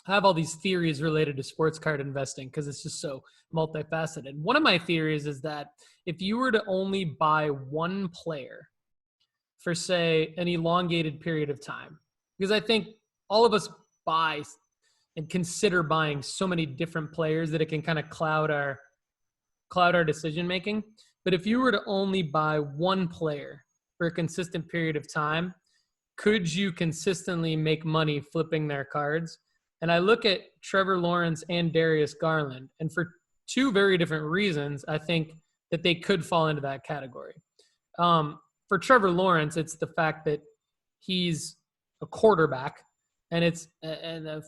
I have all these theories related to sports card investing because it's just so multifaceted. One of my theories is that if you were to only buy one player for, say, an elongated period of time, because I think all of us buy and consider buying so many different players that it can kind of cloud our decision making. But if you were to only buy one player for a consistent period of time, could you consistently make money flipping their cards? And I look at Trevor Lawrence and Darius Garland, and for two very different reasons, I think that they could fall into that category. For Trevor Lawrence, it's the fact that he's a quarterback, and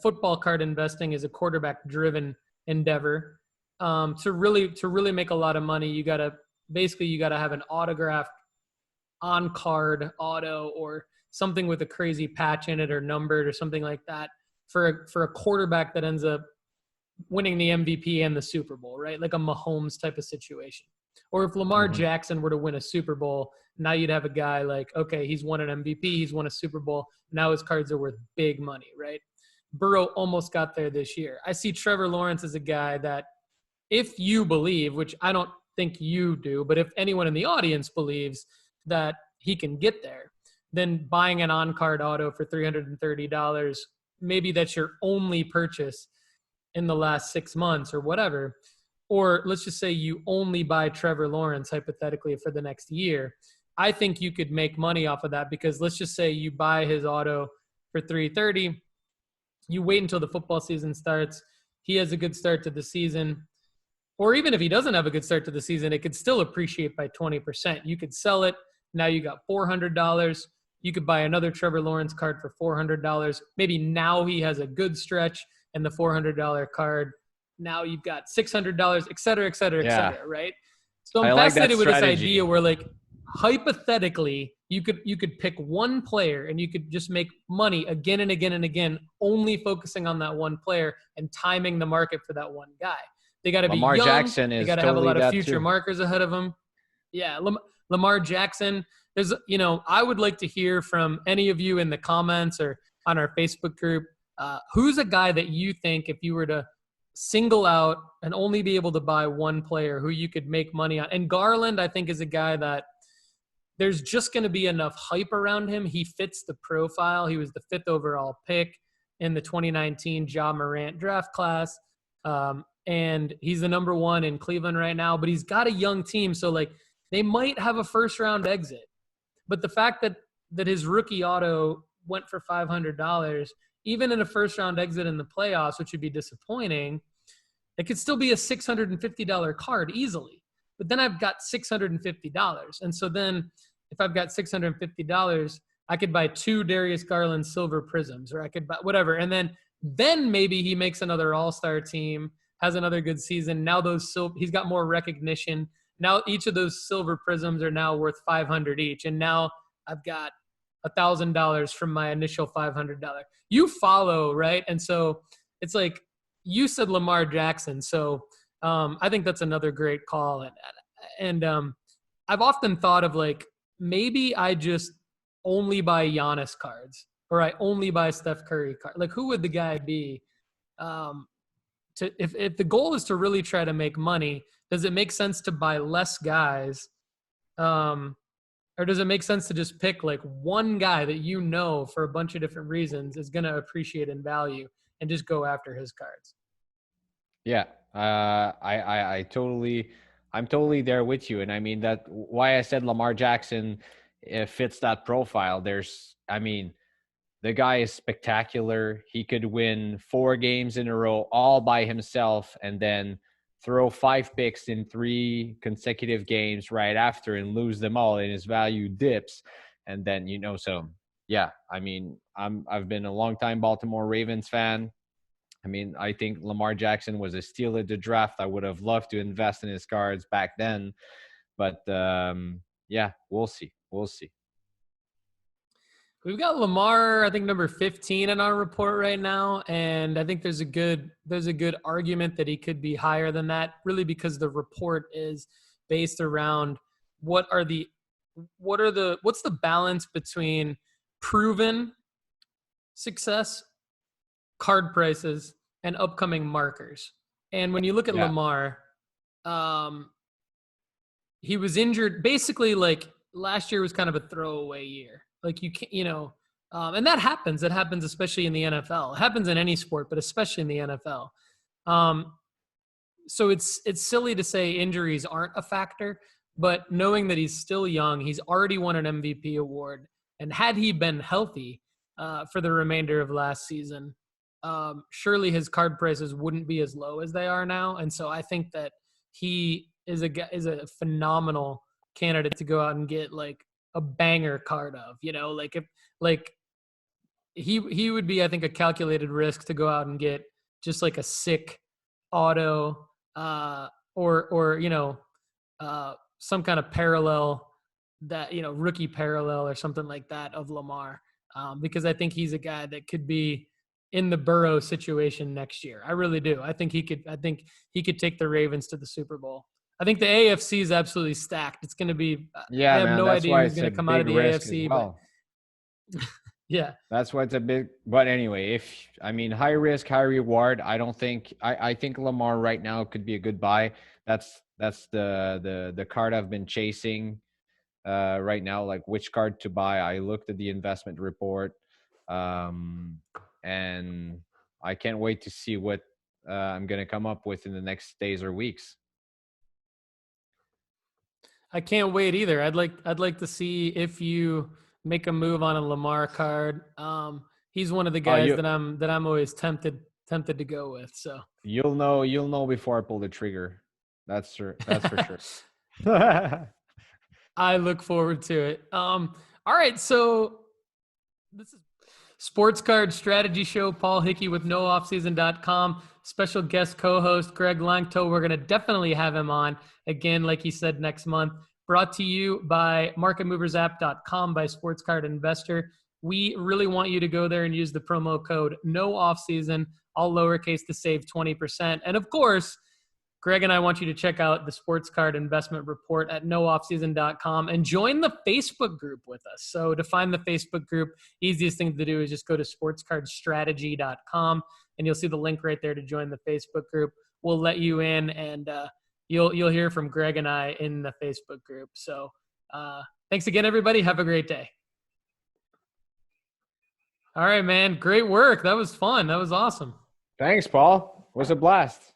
football card investing is a quarterback-driven endeavor. To really make a lot of money, you gotta have an autographed on-card auto or something with a crazy patch in it or numbered or something like that for a quarterback that ends up winning the MVP and the Super Bowl, right? Like a Mahomes type of situation. Or if Lamar Jackson were to win a Super Bowl, now you'd have a guy like, okay, he's won an MVP, he's won a Super Bowl, now his cards are worth big money, right? Burrow almost got there this year. I see Trevor Lawrence as a guy that, if you believe, which I don't think you do, but if anyone in the audience believes that he can get there, then buying an on-card auto for $330, maybe that's your only purchase in the last 6 months or whatever. Or let's just say you only buy Trevor Lawrence hypothetically for the next year. I think you could make money off of that, because let's just say you buy his auto for $330, you wait until the football season starts, he has a good start to the season, or even if he doesn't have a good start to the season, it could still appreciate by 20%. You could sell it. Now you got $400. You could buy another Trevor Lawrence card for $400. Maybe now he has a good stretch and the $400 card. Now you've got $600, et cetera, et cetera, et cetera, right? So I'm fascinated with this idea where, like, hypothetically, you could pick one player and you could just make money again and again and again, only focusing on that one player and timing the market for that one guy. They got to be young. Jackson they got to have a lot of future markers ahead of them. Yeah, Lamar Jackson. I would like to hear from any of you in the comments or on our Facebook group. Who's a guy that you think, if you were to single out and only be able to buy one player, who you could make money on? And Garland, I think, is a guy that there's just going to be enough hype around him. He fits the profile. He was the 5th overall pick in the 2019 Ja Morant draft class. And he's the number 1 in Cleveland right now, but he's got a young team. So, like, they might have a first round exit, but the fact that his rookie auto went for $500, even in a first round exit in the playoffs, which would be disappointing, it could still be a $650 card easily. But then I've got $650. And so then if I've got $650, I could buy 2 Darius Garland silver prisms, or I could buy whatever. And then maybe he makes another all-star team, has another good season. Now he's got more recognition. Now each of those silver prisms are now worth $500 each. And now I've got $1,000 from my initial $500. You follow, right? And so it's like, you said Lamar Jackson. So I think that's another great call. And I've often thought of, like, maybe I just only buy Giannis cards, or I only buy Steph Curry cards. Like, who would the guy be? If the goal is to really try to make money, does it make sense to buy less guys? Or does it make sense to just pick, like, one guy that for a bunch of different reasons is going to appreciate in value and just go after his cards? Yeah, I'm totally there with you. And I mean, that why I said Lamar Jackson fits that profile. The guy is spectacular. He could win 4 games in a row all by himself and then throw 5 picks in 3 consecutive games right after and lose them all, and his value dips. And then, so yeah, I've been a long time Baltimore Ravens fan. I think Lamar Jackson was a steal at the draft. I would have loved to invest in his cards back then, but yeah, we'll see. We've got Lamar, I think, number 15 in our report right now, and I think there's a good argument that he could be higher than that, really, because the report is based around what's the balance between proven success, card prices, and upcoming markers. And when you look at Yeah. Lamar, he was injured. Basically, like last year was kind of a throwaway year. Like you can't, and that happens. It happens especially in the NFL. It happens in any sport, but especially in the NFL. So it's silly to say injuries aren't a factor, but knowing that he's still young, he's already won an MVP award, and had he been healthy for the remainder of last season, surely his card prices wouldn't be as low as they are now. And so I think that he is a phenomenal candidate to go out and get like a banger card of, like if like he would be, I think, a calculated risk to go out and get just like a sick auto or some kind of parallel that, rookie parallel or something like that of Lamar, because I think he's a guy that could be in the Burrow situation next year. I really do. I think he could take the Ravens to the Super Bowl. I think the AFC is absolutely stacked. It's going to be, Yeah, I have man, no that's idea why who's it's a going to come out of big the risk as AFC, well. but yeah. That's why it's a big, but anyway, high risk, high reward. I think Lamar right now could be a good buy. That's the card I've been chasing right now, like which card to buy. I looked at the investment report, and I can't wait to see what I'm going to come up with in the next days or weeks. I can't wait either. I'd like to see if you make a move on a Lamar card. He's one of the guys that I'm always tempted to go with. So you'll know before I pull the trigger. That's for sure. I look forward to it. All right, so this is Sports Card Strategy Show. Paul Hickey with NoOffSeason.com. Special guest co-host Greg Lanctot. We're going to definitely have him on again, like he said, next month. Brought to you by MarketMoversApp.com by Sports Card Investor. We really want you to go there and use the promo code NOOFFSEASON, all lowercase, to save 20%. And of course, Greg and I want you to check out the Sports Card Investment Report at NoOffSeason.com and join the Facebook group with us. So to find the Facebook group, easiest thing to do is just go to SportsCardStrategy.com and you'll see the link right there to join the Facebook group. We'll let you in, and you'll hear from Greg and I in the Facebook group. So thanks again, everybody. Have a great day. All right, man. Great work. That was fun. That was awesome. Thanks, Paul. It was a blast.